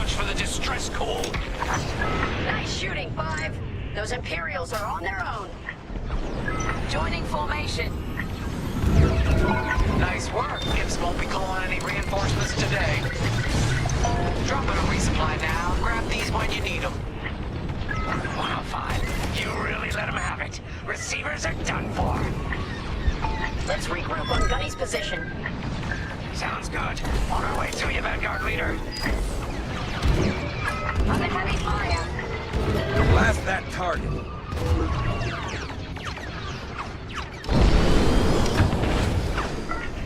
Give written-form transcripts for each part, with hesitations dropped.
much for the distress call. Nice shooting, 5. Those Imperials are on their own. Joining formation. Nice work. Gibbs won't be calling any reinforcements today. Dropping a resupply now. Grab these when you need them. Wow, 5. You really let him have it. Receivers are done for. Let's regroup on Gunny's position. Sounds good. On our way to you, Vanguard Leader. Under heavy fire. Blast that target.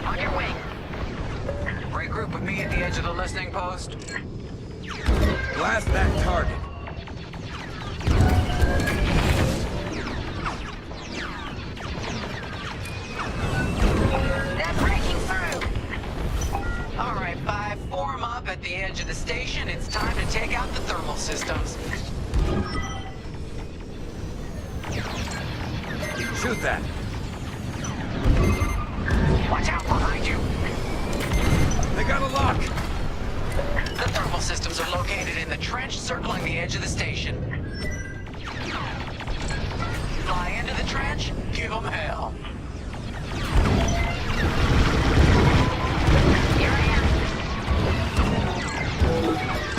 On your way. Regroup with me at the edge of the listening post. Blast that target. They're breaking through. All right, 5. Form up at the edge of the station. It's time to take out the thermal systems. Shoot that. Watch out behind you. They got a lock. The thermal systems are located in the trench circling the edge of the station. Fly into the trench, give them hell. Here I am.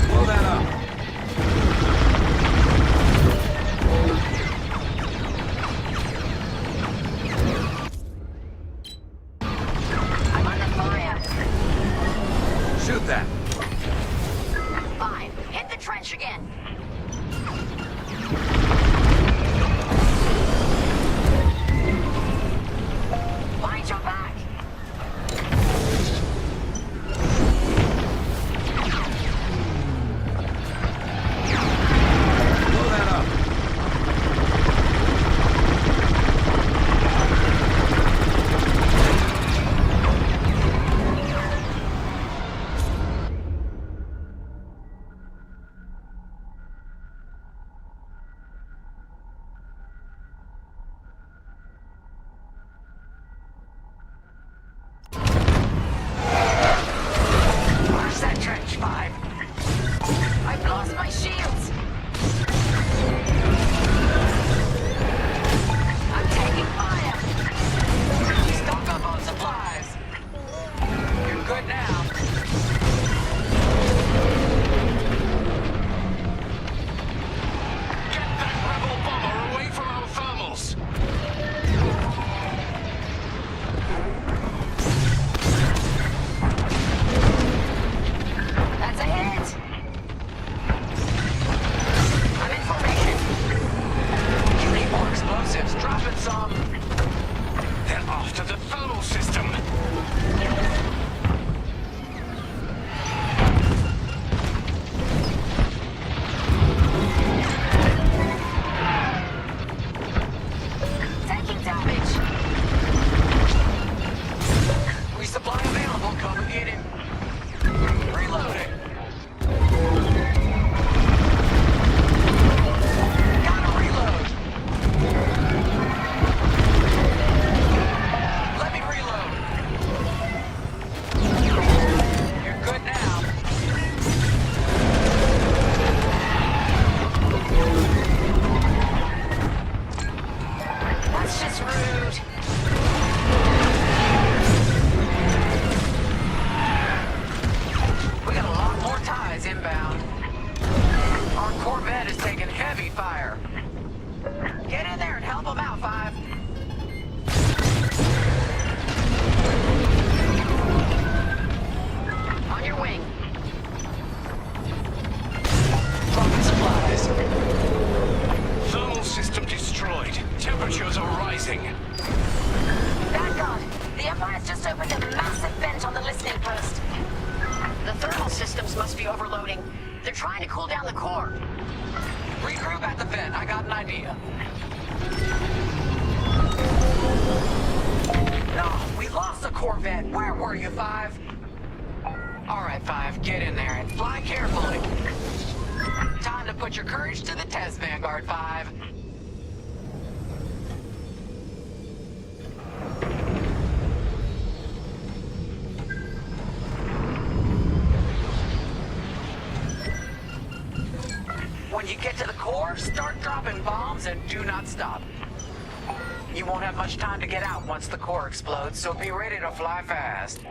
Blow that up. I'm under fire. Shoot that. 5. Hit the trench again. Find your back. Blow that up. Watch that trench, 5. I've lost my shields. I'm taking fire. Stock up on supplies. You're good now. Get that rebel bomber away from our thermals. That's a hit. I'm in formation. You need more explosives. Drop it some. They're after the thermal system. Taking damage. Resupply available. Come get him. Reloading. Gotta reload. Let me reload. You're good now. That's just rude. We got a lot more ties inbound. Our Corvette is taking heavy fire. Get in there and help them out, 5. On your wing. Dropping supplies. Thermal system destroyed. Temperatures are rising. Vanguard, the Empire's just opened a massive vent on the listening post. The thermal systems must be overloading. They're trying to cool down the core. Regroup at the vent. I got an idea. No, we lost the Corvette. Where were you, 5? All right, 5. Get in there and fly carefully. Time to put your courage to the test, Vanguard 5. When you get to the core, start dropping bombs and do not stop. You won't have much time to get out once the core explodes, so be ready to fly fast.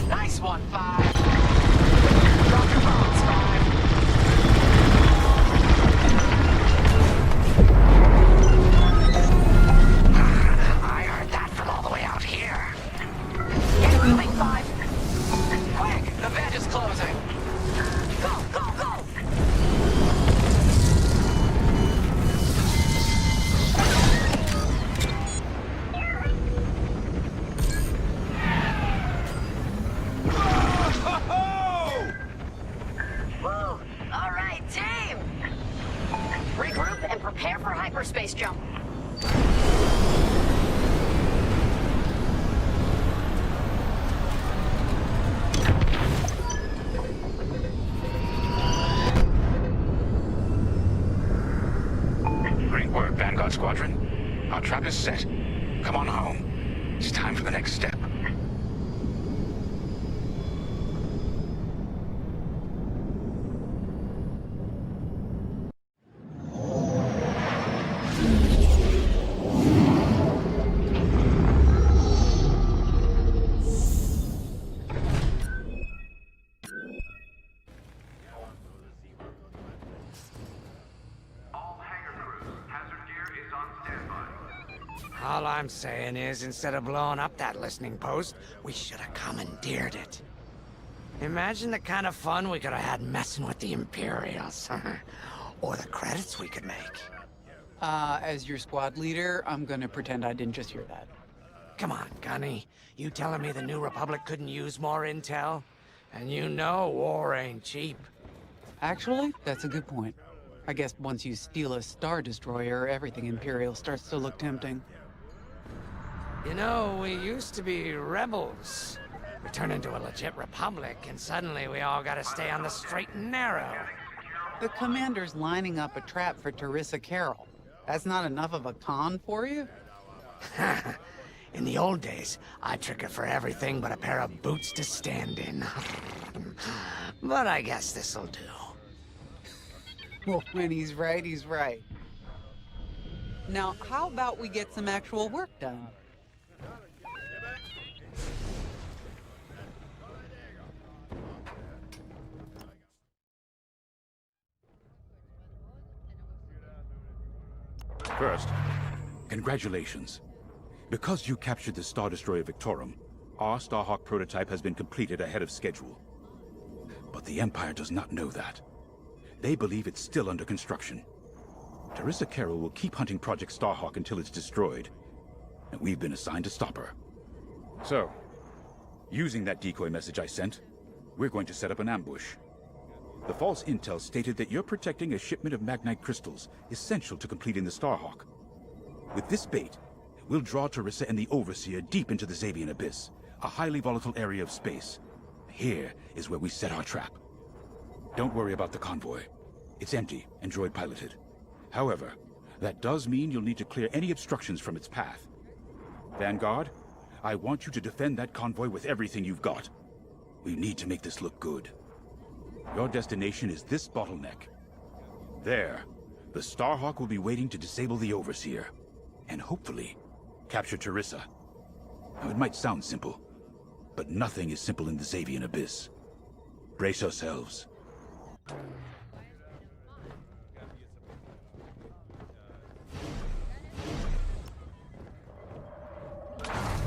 Nice one, 5. Drop your bombs, 5. I heard that from all the way out here. Get moving, 5. Quick, the vent is closing. Go, go, go! Woo! All right, team! Regroup and prepare for hyperspace jump. Great work, Vanguard Squadron. Our trap is set. Come on home. It's time for the next step. All I'm saying is, instead of blowing up that listening post, we should have commandeered it. Imagine the kind of fun we could have had messing with the Imperials. Or the credits we could make. As your squad leader, I'm gonna pretend I didn't just hear that. Come on, Gunny. You telling me the New Republic couldn't use more intel? And you know war ain't cheap. Actually, that's a good point. I guess once you steal a Star Destroyer, everything Imperial starts to look tempting. You know, we used to be rebels. We turned into a legit republic, and suddenly we all gotta stay on the straight and narrow. The commander's lining up a trap for Teresa Carroll. That's not enough of a con for you? In the old days, I'd trick her for everything but a pair of boots to stand in. But I guess this'll do. Well, when he's right, he's right. Now, how about we get some actual work done? First, congratulations. Because you captured the Star Destroyer Victorum, our Starhawk prototype has been completed ahead of schedule. But the Empire does not know that. They believe it's still under construction. Teresa Carroll will keep hunting Project Starhawk until it's destroyed, and we've been assigned to stop her. So, using that decoy message I sent, we're going to set up an ambush. The false intel stated that you're protecting a shipment of Magnite crystals essential to completing the Starhawk. With this bait, we'll draw Teresa and the Overseer deep into the Xavian Abyss, a highly volatile area of space. Here is where we set our trap. Don't worry about the convoy. It's empty and droid-piloted. However, that does mean you'll need to clear any obstructions from its path. Vanguard, I want you to defend that convoy with everything you've got. We need to make this look good. Your destination is this bottleneck. There, the Starhawk will be waiting to disable the Overseer, and hopefully, capture Teresa. Now, it might sound simple, but nothing is simple in the Xavian Abyss. Brace yourselves.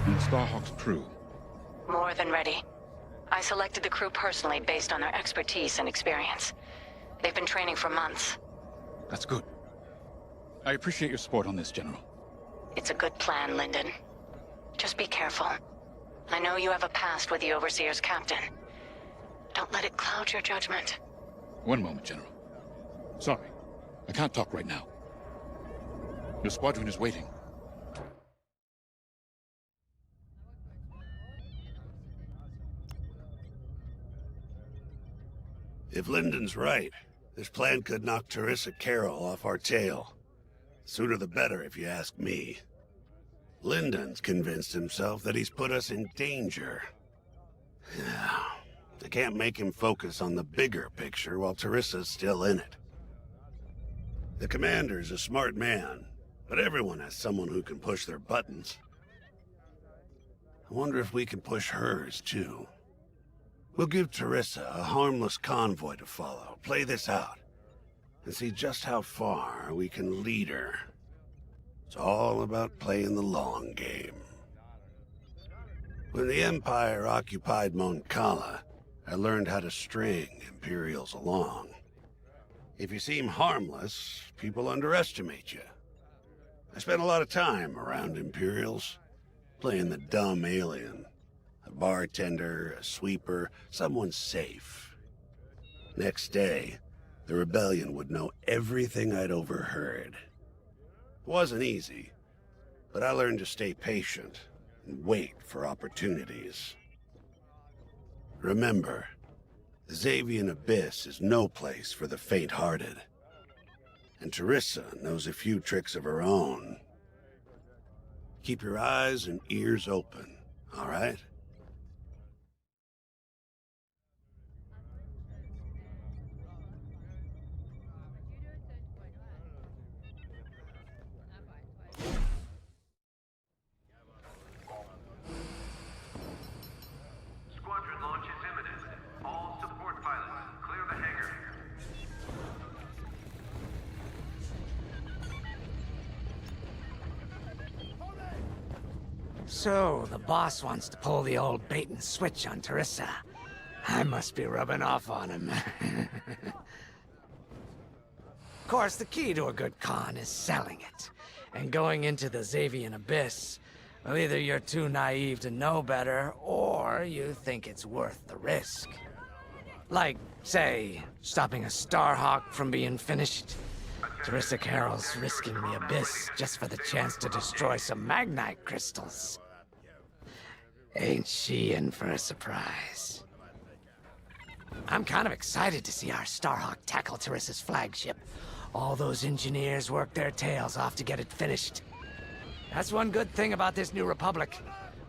And Starhawk's crew. More than ready. I selected the crew personally based on their expertise and experience. They've been training for months. That's good. I appreciate your support on this, General. It's a good plan, Lyndon. Just be careful. I know you have a past with the Overseer's captain. Don't let it cloud your judgment. One moment, General. Sorry, I can't talk right now. Your squadron is waiting. If Lyndon's right, this plan could knock Teresa Carroll off our tail. Sooner the better, if you ask me. Lyndon's convinced himself that he's put us in danger. They can't make him focus on the bigger picture while Teresa's still in it. The commander's a smart man, but everyone has someone who can push their buttons. I wonder if we can push hers, too. We'll give Teresa a harmless convoy to follow, play this out, and see just how far we can lead her. It's all about playing the long game. When the Empire occupied Moncala, I learned how to string Imperials along. If you seem harmless, people underestimate you. I spent a lot of time around Imperials, playing the dumb alien. A bartender, a sweeper, someone safe. Next day, the rebellion would know everything I'd overheard. It wasn't easy, but I learned to stay patient and wait for opportunities. Remember, the Xavian Abyss is no place for the faint-hearted. And Teresa knows a few tricks of her own. Keep your eyes and ears open, all right? Squadron launch is imminent. All support pilots, clear the hangar. So, the boss wants to pull the old bait and switch on Teresa. I must be rubbing off on him. Of course, the key to a good con is selling it. And going into the Xavian Abyss, well, either you're too naive to know better, or you think it's worth the risk. Like, say, stopping a Starhawk from being finished. Teresa Carroll's risking the Abyss just for the chance to destroy some Magnite crystals. Ain't she in for a surprise? I'm kind of excited to see our Starhawk tackle Teresa's flagship. All those engineers worked their tails off to get it finished. That's one good thing about this new Republic.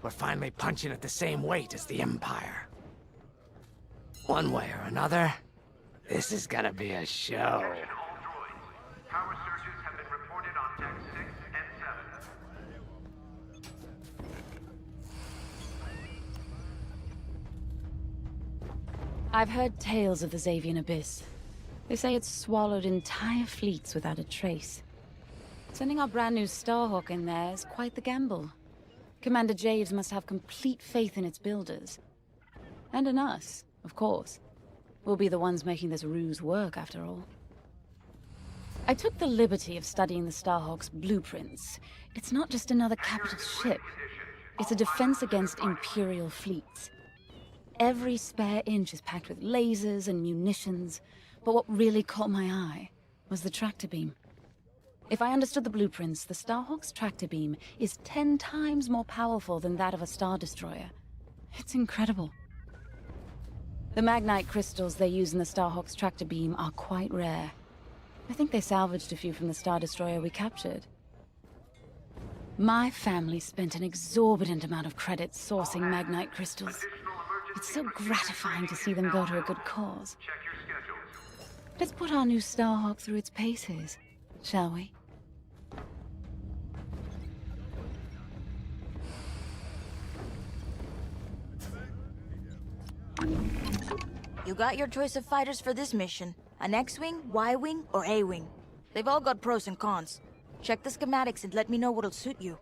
We're finally punching at the same weight as the Empire. One way or another, this is gonna be a show. Attention all droids. Power surges have been reported on deck 6 and 7. I've heard tales of the Xavian Abyss. They say it's swallowed entire fleets without a trace. Sending our brand new Starhawk in there is quite the gamble. Commander Javes must have complete faith in its builders. And in us, of course. We'll be the ones making this ruse work, after all. I took the liberty of studying the Starhawk's blueprints. It's not just another capital ship. It's a defense against Imperial fleets. Every spare inch is packed with lasers and munitions, but what really caught my eye was the tractor beam. If I understood the blueprints, the Starhawk's tractor beam is 10 times more powerful than that of a Star Destroyer. It's incredible. The Magnite crystals they use in the Starhawk's tractor beam are quite rare. I think they salvaged a few from the Star Destroyer we captured. My family spent an exorbitant amount of credits sourcing Magnite crystals. It's so gratifying to see them go to a good cause. Check your schedules. Let's put our new Starhawk through its paces, shall we? You got your choice of fighters for this mission. An X-Wing, Y-Wing, or A-Wing. They've all got pros and cons. Check the schematics and let me know what'll suit you.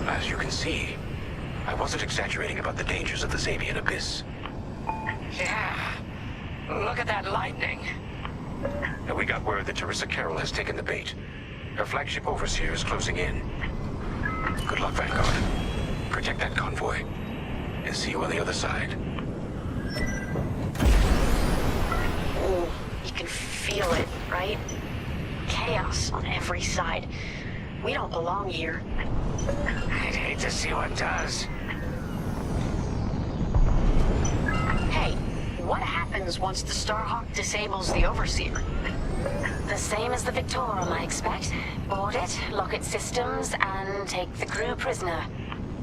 As you can see, I wasn't exaggerating about the dangers of the Xavian Abyss. Yeah. Look at that lightning. And we got word that Teresa Carroll has taken the bait. Her flagship Overseer is closing in. Good luck, Vanguard. Protect that convoy. And see you on the other side. Oh, you can feel it, right? Chaos on every side. We don't belong here. I'd hate to see what does. Hey, what happens once the Starhawk disables the Overseer? The same as the Victorum, I expect. Board it, lock its systems, and take the crew prisoner.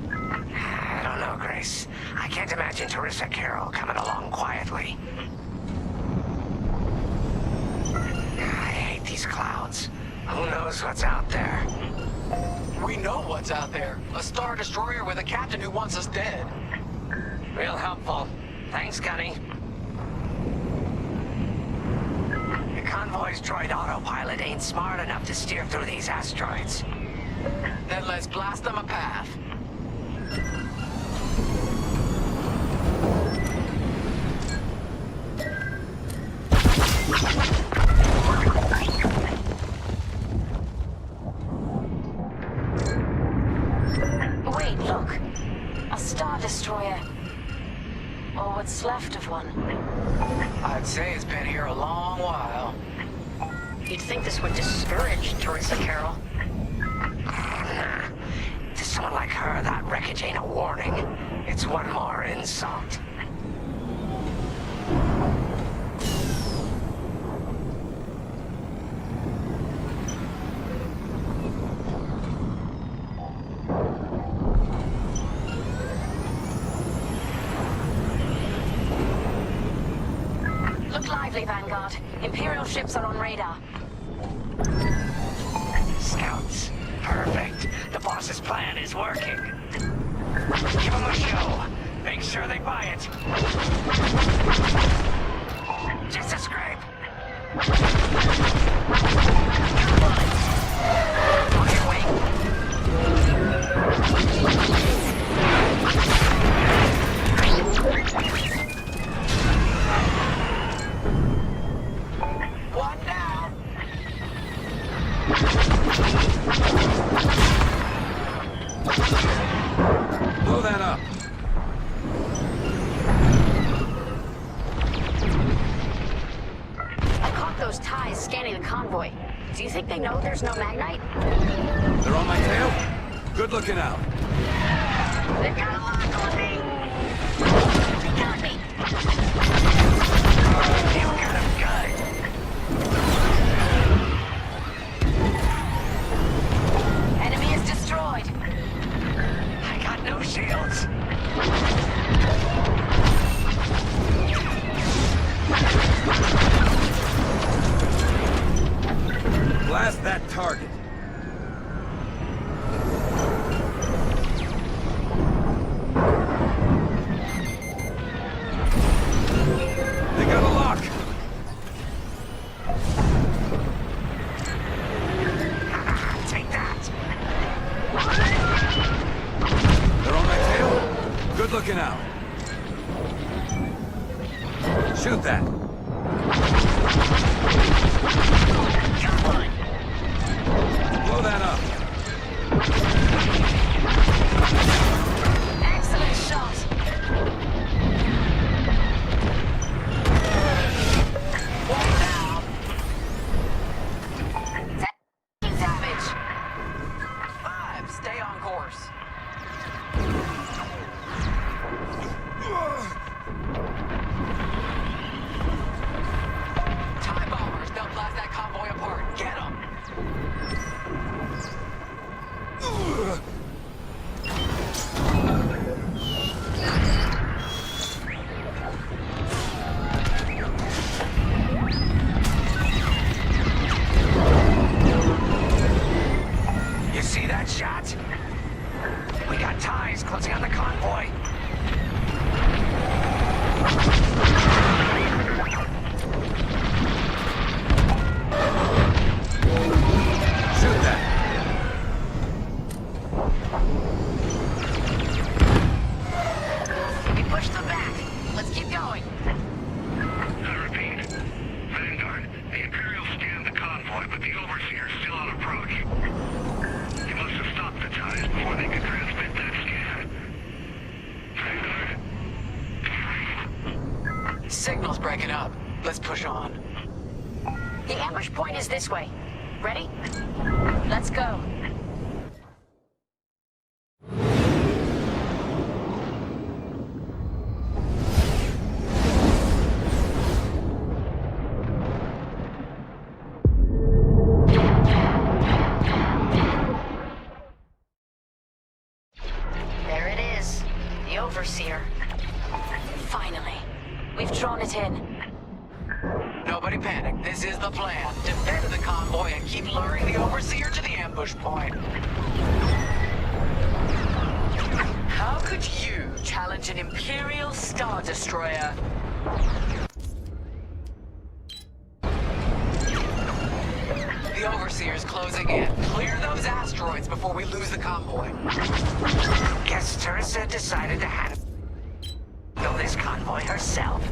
I don't know, Grace. I can't imagine Teresa Carroll coming along quietly. I hate these clouds. Who knows what's out there? We know what's out there. A Star Destroyer with a captain who wants us dead. Real helpful. Thanks, Gunny. The convoy's droid autopilot ain't smart enough to steer through these asteroids. Then let's blast them a path. Wait, look. A Star Destroyer. Or what's left of one. I'd say it's been here a long while. You'd think this would discourage Teresa Carroll. To someone like her, that wreckage ain't a warning. It's one more insult. Look lively, Vanguard. Imperial ships are on radar. Scouts. Perfect. The boss's plan is working. Give them a show. Make sure they buy it. Just a scrape. On your way. One down. Blow that up. I caught those ties scanning the convoy. Do you think they know there's no Magnite? They're on my tail? Good looking out. They've got a lock on me. They got me. You got him good. Enemy is destroyed. I got no shields. Blast that target. They got a lock. Take that. They're on my tail? Good looking out. Shoot that. Blow that up. Excellent shot. One down. Taking damage. 5, stay on course. TIE bombers, they'll blast that convoy apart. Get them. You see that shot? We got ties closing on the convoy. Shoot that. We pushed them back. Let's keep going. I repeat. Vanguard, the Imperials scanned the convoy, but the Overseer's still on approach. breaking up. Let's push on. The ambush point is this way. Ready? Let's go. There it is. The Overseer. Finally. We've drawn it in. Nobody panic. This is the plan. Defend the convoy and keep luring the Overseer to the ambush point. How could you challenge an Imperial Star Destroyer? The Overseer's closing in. Clear those asteroids before we lose the convoy. Guess Teresa decided to handle this convoy herself.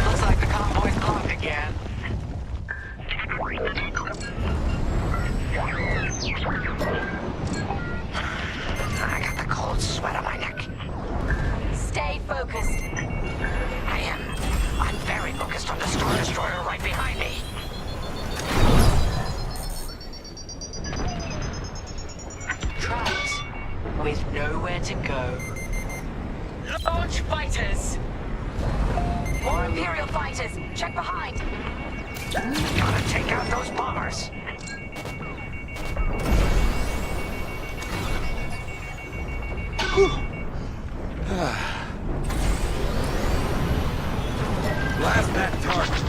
Looks like the convoy's blocked again. I got the cold sweat on my neck. Stay focused. I'm very focused on the Star Destroyer right behind me. Trapped with nowhere to go. Launch fighters! More Imperial fighters. Check behind. Gotta take out those bombers. Blast that target.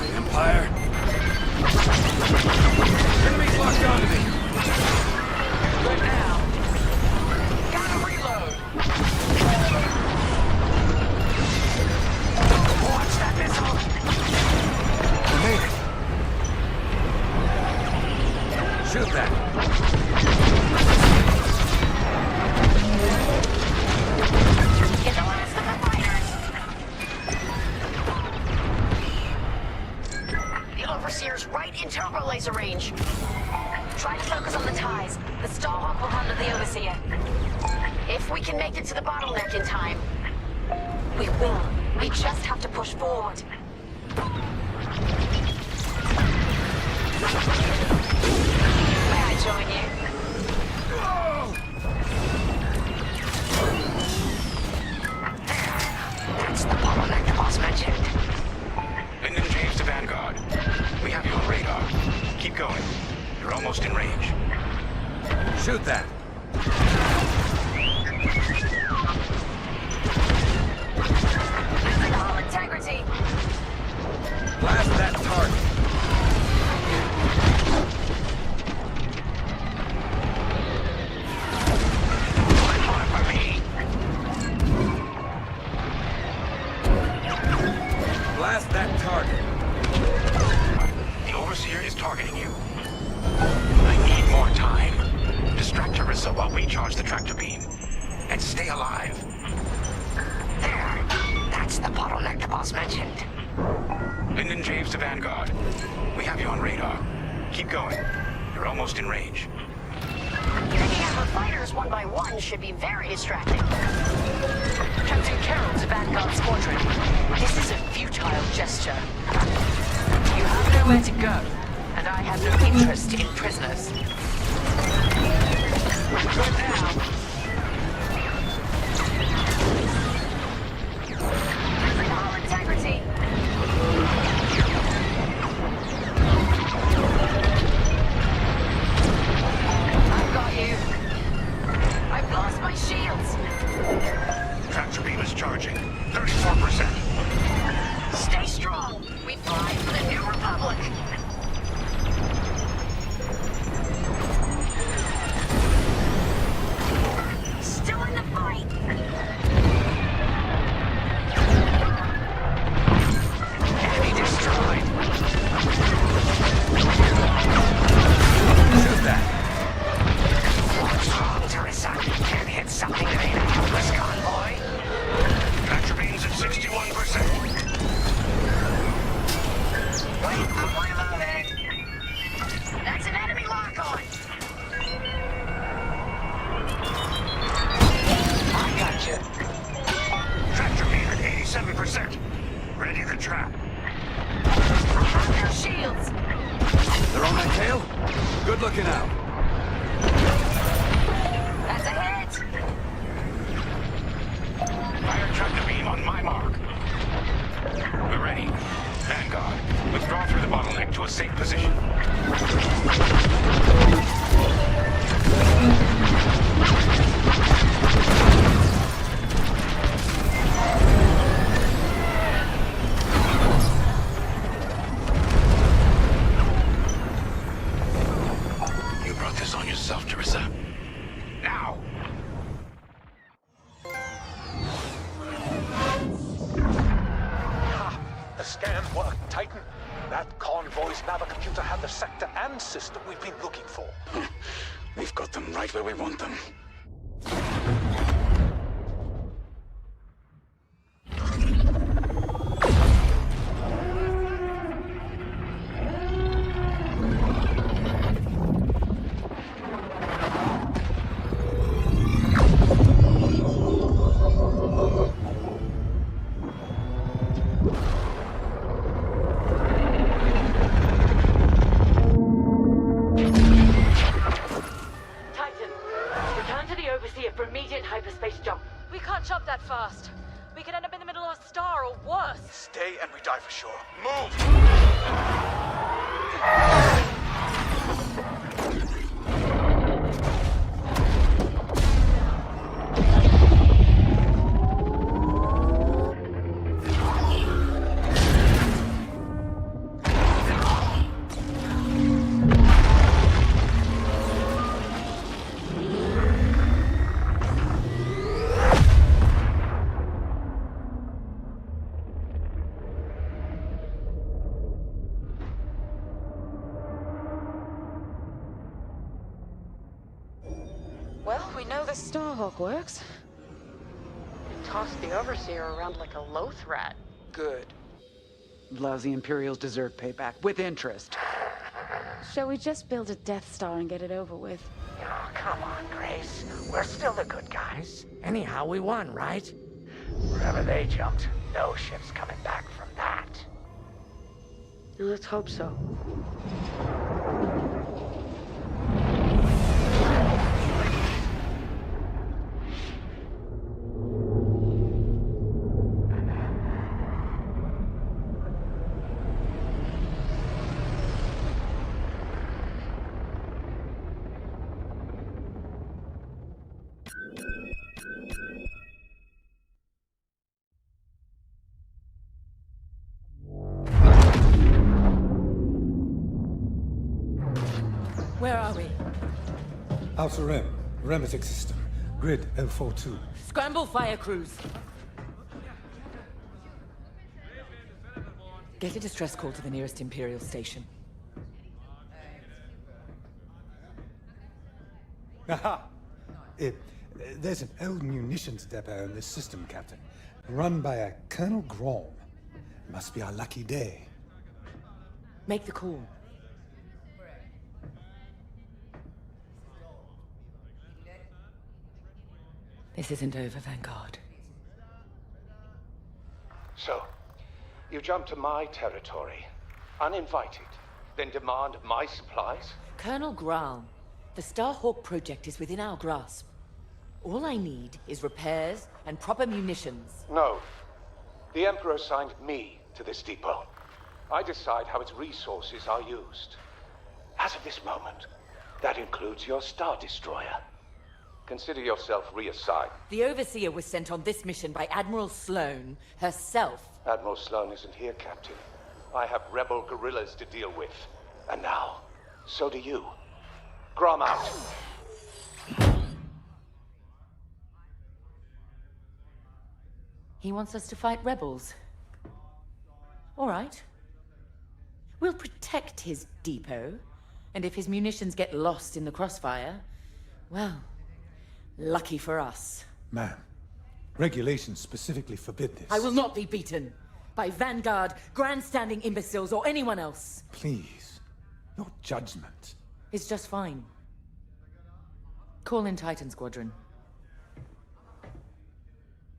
The Empire. Enemies locked onto me. Good now. Gotta reload. Watch that missile. We made it. Shoot that. Get the last of the fighters. The Overseer's right in turbo laser range. Try to focus on the ties. The Starhawk will handle the Overseer. If we can make it to the bottleneck in time. We will. We just have to push forward. May I join you? That's the bottleneck the boss mentioned. Lyndon James to Vanguard. We have you on radar. Keep going. You're almost in range. Shoot that. All integrity. Blast that target. One for me. Blast that target. The Overseer is targeting you. I need more time. Distract Teresa while we charge the tractor beam. And stay alive. There. That's the bottleneck the boss mentioned. Lyndon James to Vanguard. We have you on radar. Keep going. You're almost in range. Taking out the fighters one by one should be very distracting. Captain Carroll to Vanguard Squadron. This is a futile gesture. You have nowhere to go, and I have no interest in prisoners. Good now. All integrity. I've got you. I've lost my shields. Tractor beam is charging. 34%. Stay strong. We fly for the New Republic. tail? Good looking out. That's a hit! Fire tractor beam on my mark. We're ready. Vanguard, withdraw through the bottleneck to a safe position. You brought this on yourself, Jerissa. Now! The scan worked, Titan. That convoy's navicomputer had the sector and system we've been looking for. We've got them right where we want them. We could end up in the middle of a star or worse. Stay and we die for sure. Move! Well, we know the Starhawk works. It tossed the Overseer around like a loath rat. Good. Lousy Imperials deserve payback, with interest. Shall we just build a Death Star and get it over with? Oh, come on, Grace. We're still the good guys. Anyhow, we won, right? Wherever they jumped, no ship's coming back from that. Let's hope so. Where are we? Outer Rim, Remetic System, Grid L42. Scramble fire crews. Get a distress call to the nearest Imperial station. Aha! There's an old munitions depot in this system, Captain. Run by a Colonel Grom. Must be our lucky day. Make the call. This isn't over, Vanguard. So, you jump to my territory, uninvited, then demand my supplies? Colonel Graal, the Starhawk project is within our grasp. All I need is repairs and proper munitions. No. The Emperor assigned me to this depot. I decide how its resources are used. As of this moment, that includes your Star Destroyer. Consider yourself reassigned. The Overseer was sent on this mission by Admiral Sloane herself. Admiral Sloane isn't here, Captain. I have rebel guerrillas to deal with. And now, so do you. Grom out. He wants us to fight rebels. All right. We'll protect his depot, and if his munitions get lost in the crossfire, well, lucky for us. Ma'am, regulations specifically forbid this. I will not be beaten by Vanguard, grandstanding imbeciles, or anyone else. Please, your judgment. It's just fine. Call in Titan Squadron.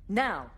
Now!